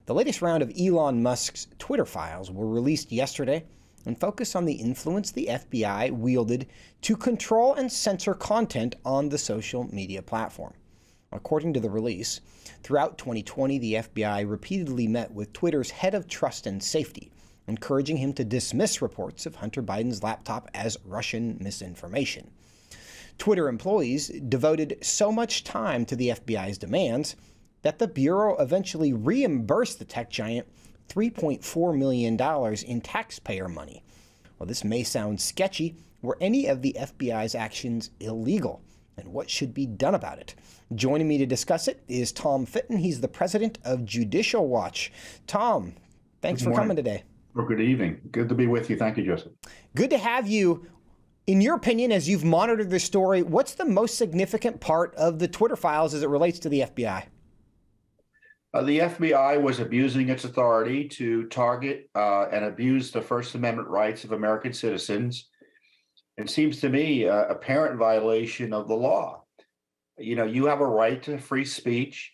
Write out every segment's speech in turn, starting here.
The latest round of Elon Musk's Twitter files were released yesterday and focus on the influence the FBI wielded to control and censor content on the social media platform. According to the release, throughout 2020, the FBI repeatedly met with Twitter's head of trust and safety, encouraging him to dismiss reports of Hunter Biden's laptop as Russian misinformation. Twitter employees devoted so much time to the FBI's demands that the Bureau eventually reimbursed the tech giant $3.4 million in taxpayer money. Well, this may sound sketchy. Were any of the FBI's actions illegal? And what should be done about it? Joining me to discuss it is Tom Fitton. He's the president of Judicial Watch. Tom, thanks for coming today. Well, good evening. Good to be with you. Thank you, Joseph. Good to have you. In your opinion, as you've monitored this story, what's the most significant part of the Twitter files as it relates to the FBI? The FBI was abusing its authority to target and abuse the First Amendment rights of American citizens. It seems to me a apparent violation of the law. You know, you have a right to free speech.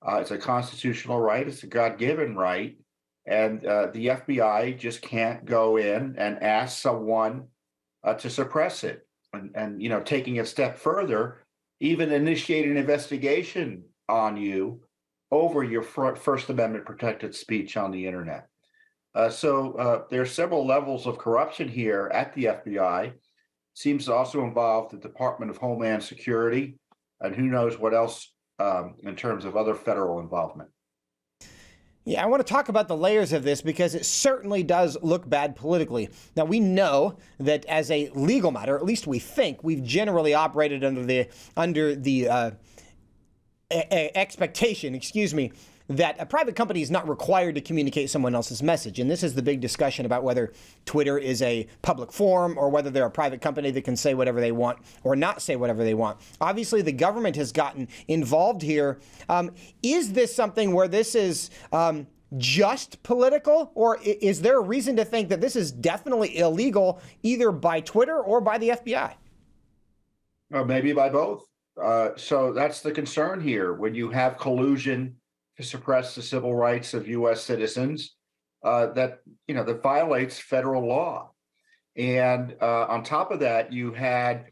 It's a constitutional right. It's a God-given right. And the FBI just can't go in and ask someone to suppress it. And, you know, taking a step further, even initiate an investigation on you over your First Amendment protected speech on the internet. So there are several levels of corruption here at the FBI. Seems to also involve the Department of Homeland Security, and who knows what else in terms of other federal involvement. Yeah, I want to talk about the layers of this because it certainly does look bad politically. Now, we know that as a legal matter, at least we think, we've generally operated under the expectation, that a private company is not required to communicate someone else's message. And this is the big discussion about whether Twitter is a public forum or whether they're a private company that can say whatever they want or not say whatever they want. Obviously, the government has gotten involved here. Is this something where this is just political, or is there a reason to think that this is definitely illegal either by Twitter or by the FBI? Or maybe by both. So that's the concern here. When you have collusion to suppress the civil rights of U.S. citizens, that violates federal law. And on top of that, you had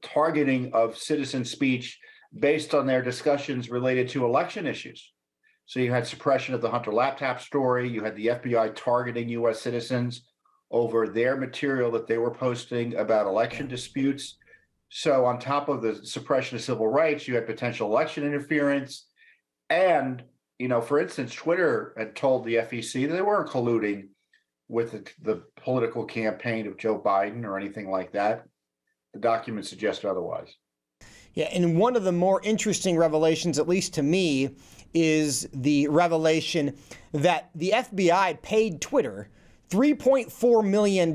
targeting of citizen speech based on their discussions related to election issues. So you had suppression of the Hunter laptop story. You had the FBI targeting U.S. citizens over their material that they were posting about election disputes. So on top of the suppression of civil rights, you had potential election interference. And, for instance, Twitter had told the FEC that they weren't colluding with the political campaign of Joe Biden or anything like that. The documents suggest otherwise. Yeah, and one of the more interesting revelations, at least to me, is the revelation that the FBI paid Twitter $3.4 million,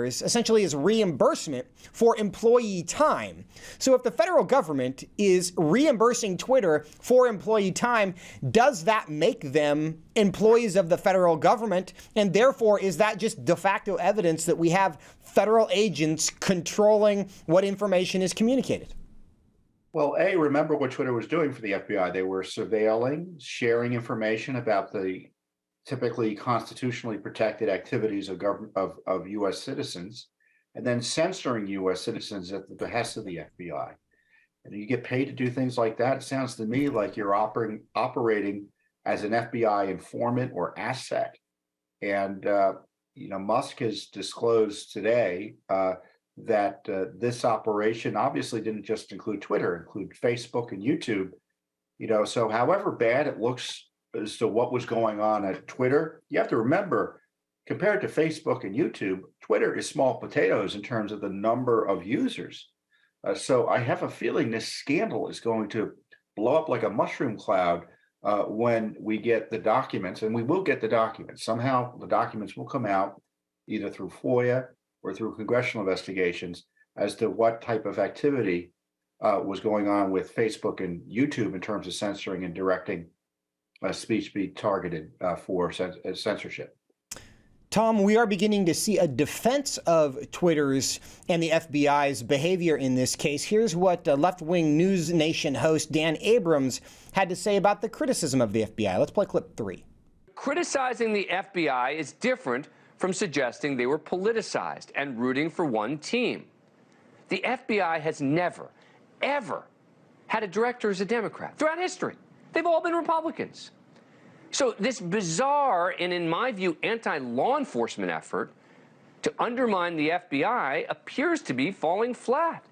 essentially as reimbursement for employee time. So if the federal government is reimbursing Twitter for employee time, does that make them employees of the federal government? And therefore, is that just de facto evidence that we have federal agents controlling what information is communicated? Well, remember what Twitter was doing for the FBI. They were surveilling, sharing information about the typically constitutionally protected activities of U.S. citizens, and then censoring U.S. citizens at the behest of the FBI. And you get paid to do things like that. It sounds to me like you're operating as an FBI informant or asset. And Musk has disclosed today that this operation obviously didn't just include Twitter, include Facebook and YouTube. So however bad it looks as to what was going on at Twitter, you have to remember, compared to Facebook and YouTube, Twitter is small potatoes in terms of the number of users. So I have a feeling this scandal is going to blow up like a mushroom cloud when we get the documents, and we will get the documents. Somehow the documents will come out either through FOIA or through congressional investigations as to what type of activity was going on with Facebook and YouTube in terms of censoring and directing speech be targeted for censorship. Tom, we are beginning to see a defense of Twitter's and the FBI's behavior in this case. Here's what left-wing News Nation host Dan Abrams had to say about the criticism of the FBI. Let's play clip 3. Criticizing the FBI is different from suggesting they were politicized and rooting for one team. The FBI has never, ever had a director as a Democrat throughout history. They've all been Republicans. So this bizarre and, in my view, anti-law enforcement effort to undermine the FBI appears to be falling flat.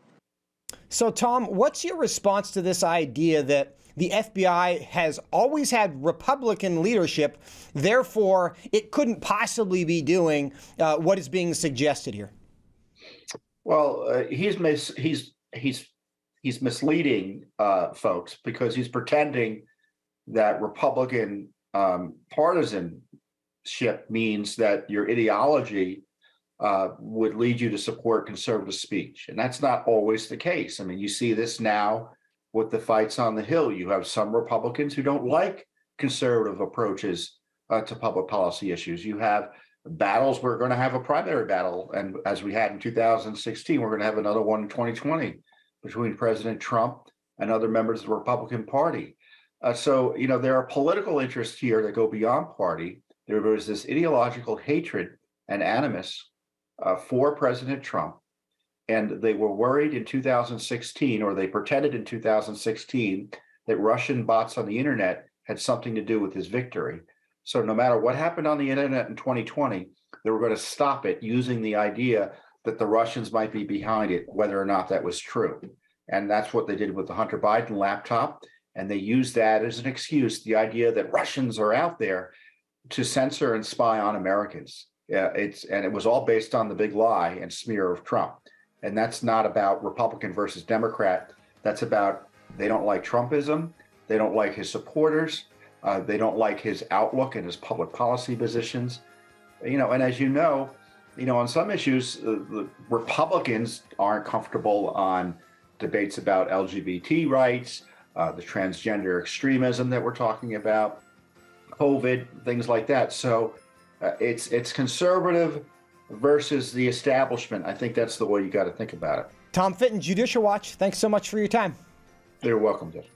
So, Tom, what's your response to this idea that the FBI has always had Republican leadership, therefore it couldn't possibly be doing what is being suggested here? Well, he's misleading folks, because he's pretending that Republican partisanship means that your ideology would lead you to support conservative speech. And that's not always the case. I mean, you see this now with the fights on the Hill. You have some Republicans who don't like conservative approaches to public policy issues. You have battles. We're going to have a primary battle, and as we had in 2016, we're going to have another one in 2020 between President Trump and other members of the Republican Party. So, there are political interests here that go beyond party. There was this ideological hatred and animus for President Trump. And they were worried in 2016, or they pretended in 2016, that Russian bots on the internet had something to do with his victory. So no matter what happened on the internet in 2020, they were going to stop it using the idea that the Russians might be behind it, whether or not that was true. And that's what they did with the Hunter Biden laptop. And they used that as an excuse, the idea that Russians are out there to censor and spy on Americans. It was all based on the big lie and smear of Trump. And that's not about Republican versus Democrat. That's about, they don't like Trumpism. They don't like his supporters. They don't like his outlook and his public policy positions. And as on some issues, the Republicans aren't comfortable on debates about LGBT rights, the transgender extremism that we're talking about, COVID, things like that. So it's conservative versus the establishment. I think that's the way you got to think about it. Tom Fitton, Judicial Watch, thanks so much for your time. You're welcome, Jeff.